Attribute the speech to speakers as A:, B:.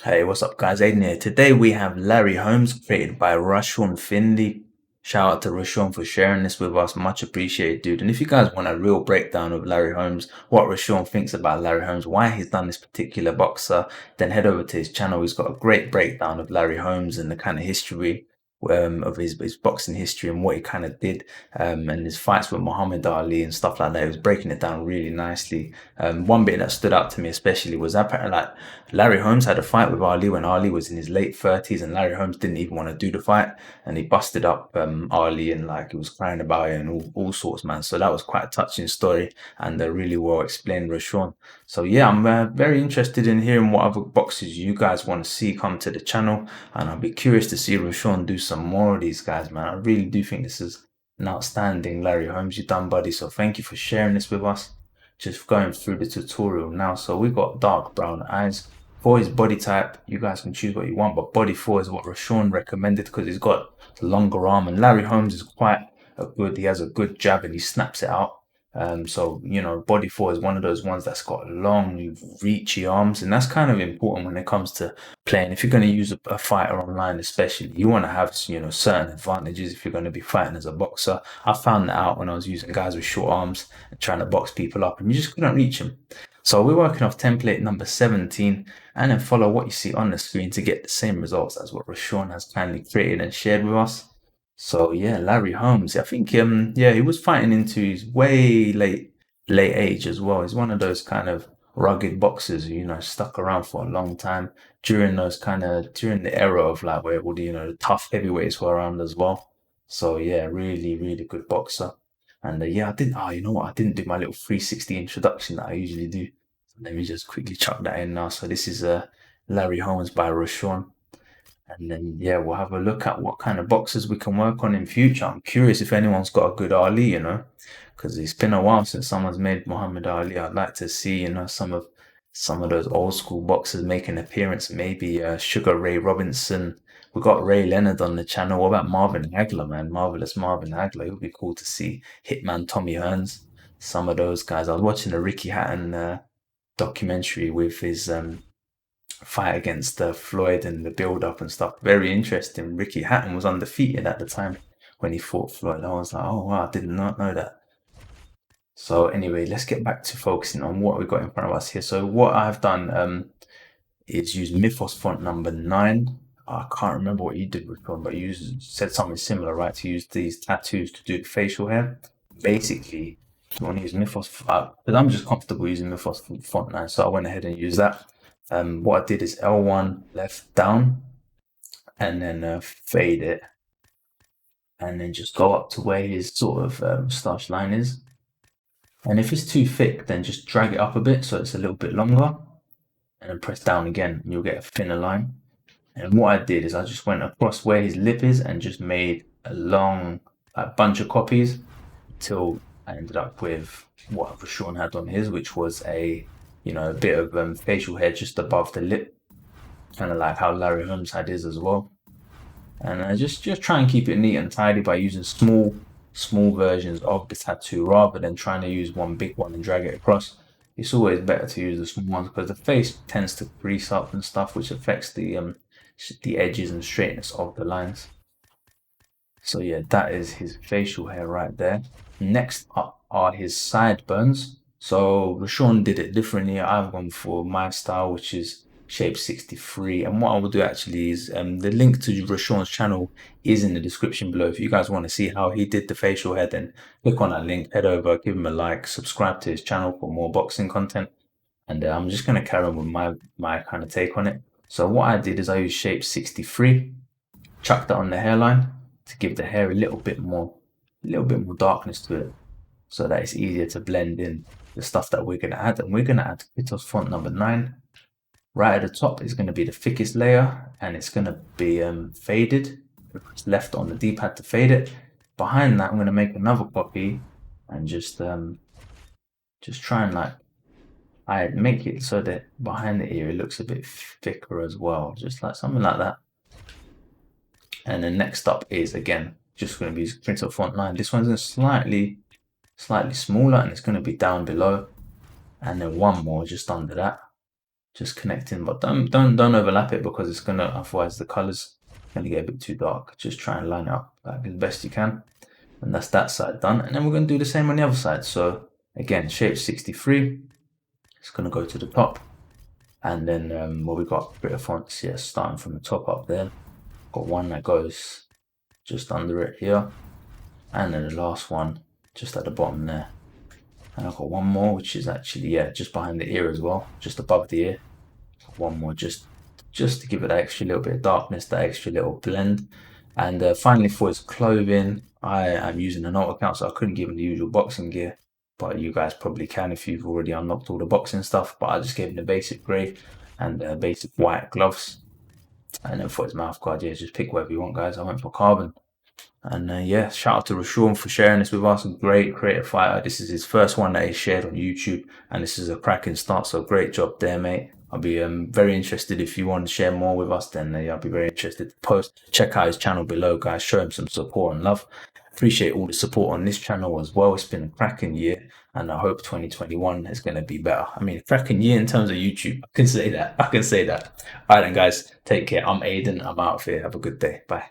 A: Hey, what's up, guys? Aiden here. Today we have Larry Holmes, created by Rashawn Finley. Shout out to Rashawn for sharing this with us. Much appreciated, dude. And if you guys want a real breakdown of Larry Holmes, what Rashawn thinks about Larry Holmes, why he's done this particular boxer, then head over to his channel. He's got a great breakdown of Larry Holmes and the kind of history of his boxing history and what he kind of did and his fights with Muhammad Ali and stuff like that. He was breaking it down really nicely. One bit that stood out to me especially was apparently like Larry Holmes had a fight with Ali when Ali was in his late 30s, and Larry Holmes didn't even want to do the fight, and he busted up Ali and like he was crying about it and all sorts, man. So that was quite a touching story and really well explained, Rashawn. So yeah, I'm very interested in hearing what other boxes you guys want to see come to the channel, and I'll be curious to see Rashawn do some more of these guys, man. I really do think this is an outstanding Larry Holmes you've done, buddy. So thank you for sharing this with us. Just going through the tutorial now. So we got dark brown eyes. For his body type, you guys can choose what you want, but body 4 is what Rashawn recommended because he's got the longer arm, and Larry Holmes is quite he has a good jab and he snaps it out. So you know, body 4 is one of those ones that's got long, reachy arms, and that's kind of important when it comes to playing. If you're going to use a fighter online, especially, you want to have certain advantages if you're going to be fighting as a boxer. I found that out when I was using guys with short arms and trying to box people up, and you just couldn't reach them. So we're working off template number 17, and then follow what you see on the screen to get the same results as what Rashawn has kindly created and shared with us. So yeah, Larry Holmes. I think yeah, he was fighting into his way late age as well. He's one of those kind of rugged boxers who, stuck around for a long time during during the era of like where all the tough heavyweights were around as well. So yeah, really, really good boxer. And yeah, I didn't you know what? I didn't do my little 360 introduction that I usually do. Let me just quickly chuck that in now. So this is Larry Holmes by Rashawn. And then yeah, we'll have a look at what kind of boxes we can work on in future. I'm curious if anyone's got a good Ali, because it's been a while since someone's made Muhammad Ali. I'd like to see, some of those old school boxers make an appearance. Maybe Sugar Ray Robinson. We got Ray Leonard on the channel. What about Marvin Hagler, man? Marvelous Marvin Hagler. It would be cool to see Hitman Tommy Hearns. Some of those guys. I was watching the Ricky Hatton documentary with his fight against Floyd and the build up and stuff. Very interesting. Ricky Hatton was undefeated at the time when he fought Floyd. I was like, oh wow, I did not know that. So anyway, let's get back to focusing on what we've got in front of us here. So what I've done is use Mythos font number 9. I can't remember what you did with one, but you said something similar, right? To use these tattoos to do the facial hair. Basically, you want to use Mythos, but I'm just comfortable using Mythos font 9, so I went ahead and used that. What I did is L1 left down and then fade it and then just go up to where his sort of moustache line is. And if it's too thick, then just drag it up a bit so it's a little bit longer and then press down again and you'll get a thinner line. And what I did is I just went across where his lip is and just made a long bunch of copies till I ended up with what Rashawn had on his, which was a bit of facial hair just above the lip, kind of like how Larry Holmes had his as well. And I just try and keep it neat and tidy by using small versions of the tattoo rather than trying to use one big one and drag it across. It's always better to use the small ones because the face tends to grease up and stuff, which affects the edges and straightness of the lines. So yeah, that is his facial hair right there. Next up are his sideburns. So Rashawn did it differently. I've gone for my style, which is shape 63. And what I will do actually is the link to Rashawn's channel is in the description below. If you guys want to see how he did the facial hair, then click on that link, head over, give him a like, subscribe to his channel for more boxing content. And I'm just going to carry on with my kind of take on it. So what I did is I used shape 63, chucked that on the hairline to give the hair a little bit more darkness to it, so that it's easier to blend in the stuff that we're going to add. And we're going to add Mythos font number 9. Right at the top is going to be the thickest layer, and it's going to be faded. Press left on the D-pad to fade it. Behind that, I'm going to make another copy and just try and I make it so that behind the ear it looks a bit thicker as well, just like something like that. And then next up is again just going to be Mythos font 9. This one's slightly smaller and it's going to be down below, and then one more just under that. just connecting, but don't overlap it because it's gonna, otherwise the colors gonna get a bit too dark. Just try and line it up like as best you can, and that's that side done. And then we're gonna do the same on the other side. So again, shape 63. It's gonna go to the top, and then well, we got a bit of fonts here, starting from the top up there. Got one that goes just under it here, and then the last one just at the bottom there. And I've got one more, which is actually, yeah, just behind the ear as well, just above the ear. One more just to give it that extra little bit of darkness, that extra little blend. And finally, for his clothing, I am using an alt account, so I couldn't give him the usual boxing gear, but you guys probably can if you've already unlocked all the boxing stuff. But I just gave him the basic grey and basic white gloves. And then for his mouth guard, yeah, just pick whatever you want, guys. I went for carbon. And yeah, shout out to Rashawn for sharing this with us. A great creative fighter. This is his first one that he shared on YouTube, and this is a cracking start. So great job there, mate. I'll be very interested if you want to share more with us. Then I'll be very interested to post. Check out his channel below, guys. Show him some support and love. Appreciate all the support on this channel as well. It's been a cracking year, and I hope 2021 is going to be better. I mean, a cracking year in terms of YouTube. I can say that. I can say that. All right, then, guys. Take care. I'm Aiden. I'm out of here. Have a good day. Bye.